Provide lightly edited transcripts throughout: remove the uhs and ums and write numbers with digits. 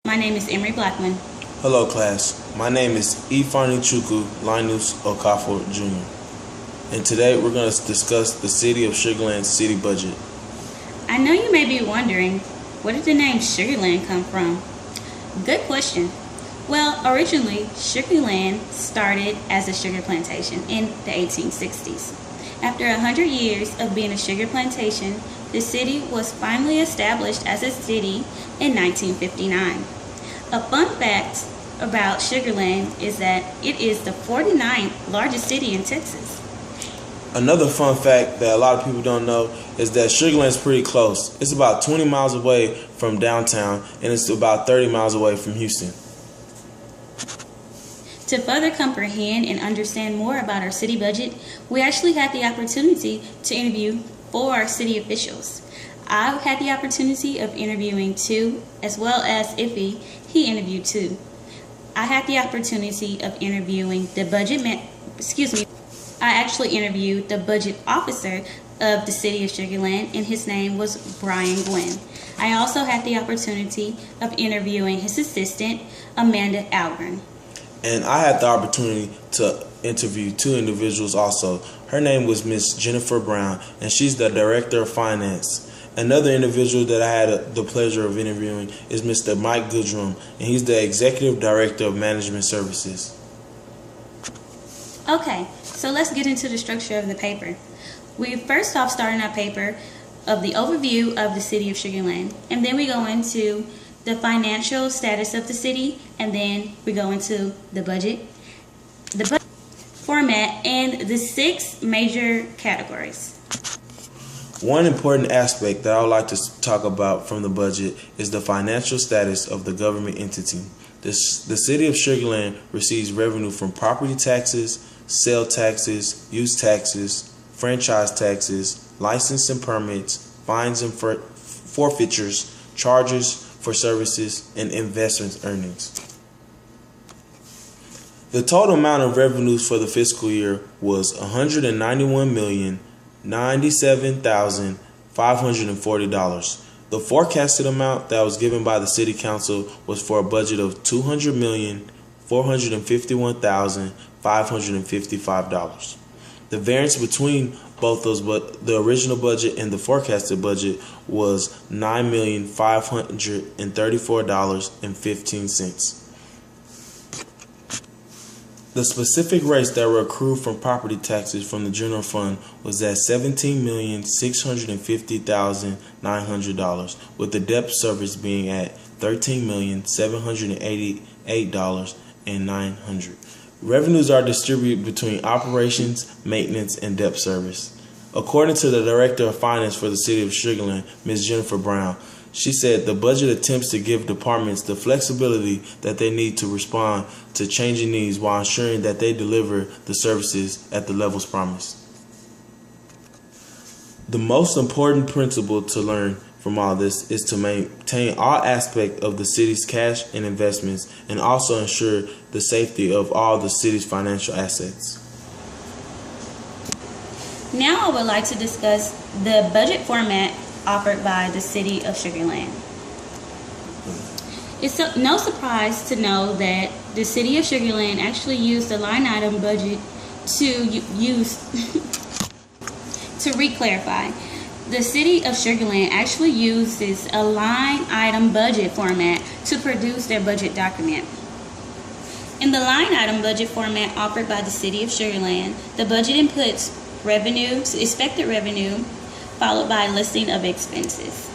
My name is Emery Blackman. Hello class, my name is Ifeanyi Chukwu Linus Okafor Jr. And today we're going to discuss the City of Sugar Land's city budget. I know you may be wondering, where did the name Sugar Land come from? Good question. Well, originally, Sugar Land started as a sugar plantation in the 1860s. After 100 years of being a sugar plantation, the city was finally established as a city in 1959. A fun fact about Sugar Land is that it is the 49th largest city in Texas. Another fun fact that a lot of people don't know is that Sugar Land's pretty close. It's about 20 miles away from downtown, and it's about 30 miles away from Houston. To further comprehend and understand more about our city budget, we actually had the opportunity to interview 4 city officials. I had the opportunity of interviewing 2, as well as Iffy, he interviewed 2. I had the opportunity of interviewing the I actually interviewed the budget officer of the City of Sugar Land, and his name was Brian Glenn. I also had the opportunity of interviewing his assistant, Amanda Algren. And I had the opportunity to interview 2 individuals also. Her name was Miss Jennifer Brown, and she's the Director of Finance. Another individual that I had the pleasure of interviewing is Mr. Mike Goodrum, and he's the Executive Director of Management Services. Okay, so let's get into the structure of the paper. We first off start in our paper of the overview of the City of Sugar Land, and then we go into the financial status of the city, and then we go into the budget format, and the 6 major categories. One important aspect that I would like to talk about from the budget is the financial status of the government entity. The City of Sugar Land receives revenue from property taxes, sale taxes, use taxes, franchise taxes, license and permits, fines and forfeitures, charges for services, and investment earnings. The total amount of revenues for the fiscal year was $191,097,540. The forecasted amount that was given by the City Council was for a budget of $200,451,555. The variance between both those, the original budget and the forecasted budget, was $9,534.15. The specific rates that were accrued from property taxes from the general fund was at $17,650,900, with the debt service being at $13,788,900. Revenues are distributed between operations, maintenance, and debt service. According to the Director of Finance for the City of Sugar Land, Ms. Jennifer Brown, she said the budget attempts to give departments the flexibility that they need to respond to changing needs while ensuring that they deliver the services at the levels promised. The most important principle to learn from all this is to maintain all aspects of the city's cash and investments, and also ensure the safety of all the city's financial assets. Now I would like to discuss the budget format offered by the City of Sugar Land. It's no surprise to know that the City of Sugar Land actually used the line item budget to re-clarify. The City of Sugar Land actually uses a line item budget format to produce their budget document. In the line item budget format offered by the City of Sugar Land, the budget inputs revenue, expected revenue, followed by a listing of expenses.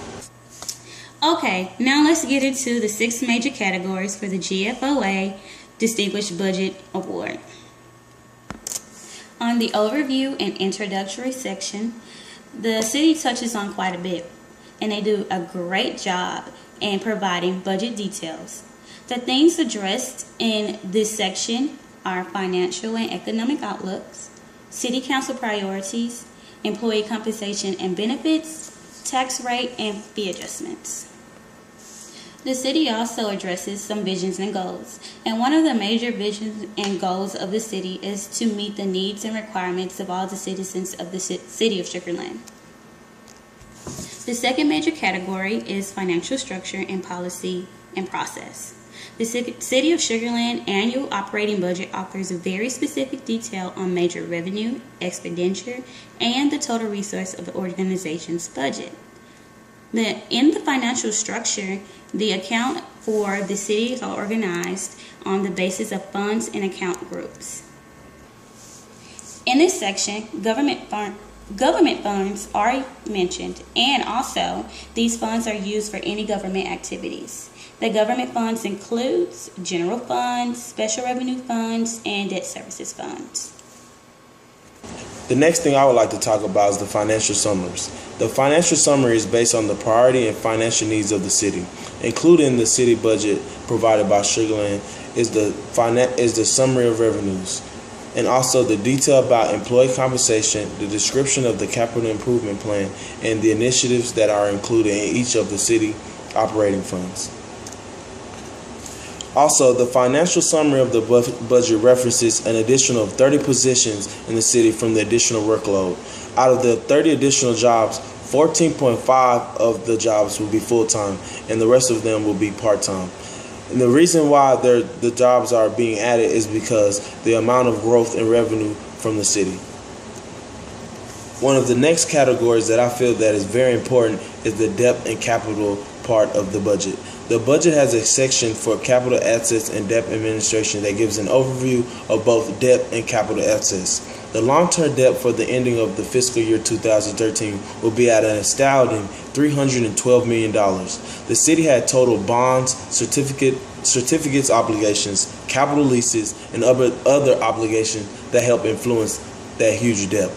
Okay, now let's get into the 6 major categories for the GFOA Distinguished Budget Award. On the overview and introductory section, the city touches on quite a bit, and they do a great job in providing budget details. The things addressed in this section are financial and economic outlooks, city council priorities, employee compensation and benefits, tax rate, and fee adjustments. The city also addresses some visions and goals, and one of the major visions and goals of the city is to meet the needs and requirements of all the citizens of the City of Sugar Land. The second major category is financial structure and policy and process. The City of Sugar Land annual operating budget offers a very specific detail on major revenue, expenditure, and the total resource of the organization's budget. In the financial structure, the account for the city are organized on the basis of funds and account groups. In this section, government funds are mentioned, and also these funds are used for any government activities. The government funds includes general funds, special revenue funds, and debt services funds. The next thing I would like to talk about is the financial summaries. The financial summary is based on the priority and financial needs of the city. Included in the city budget provided by Sugar Land is the summary of revenues, and also the detail about employee compensation, the description of the capital improvement plan, and the initiatives that are included in each of the city operating funds. Also, the financial summary of the budget references an additional 30 positions in the city from the additional workload. Out of the 30 additional jobs, 14.5 of the jobs will be full-time, and the rest of them will be part-time. And the reason why the jobs are being added is because the amount of growth in revenue from the city. One of the next categories that I feel that is very important is the debt and capital part of the budget. The budget has a section for capital assets and debt administration that gives an overview of both debt and capital assets. The long-term debt for the ending of the fiscal year 2013 will be at an astounding $312 million. The city had total bonds, certificates obligations, capital leases, and other obligations that help influence that huge debt.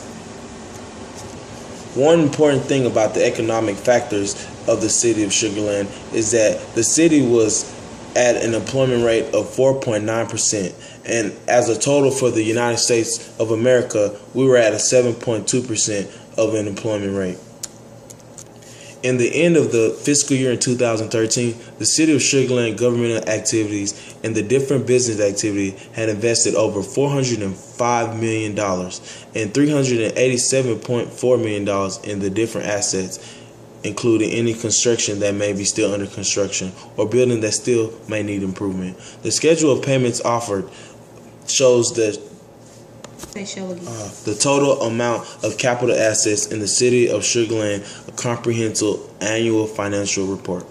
One important thing about the economic factors of the city of Sugar Land is that the city was at an employment rate of 4.9%, and as a total for the United States of America, we were at a 7.2% of an employment rate. In the end of the fiscal year in 2013, the city of Sugar Land government activities and the different business activity had invested over $405 million and $387.4 million in the different assets, including any construction that may be still under construction or building that still may need improvement. The schedule of payments offered shows the total amount of capital assets in the city of Sugar Land, a comprehensive annual financial report.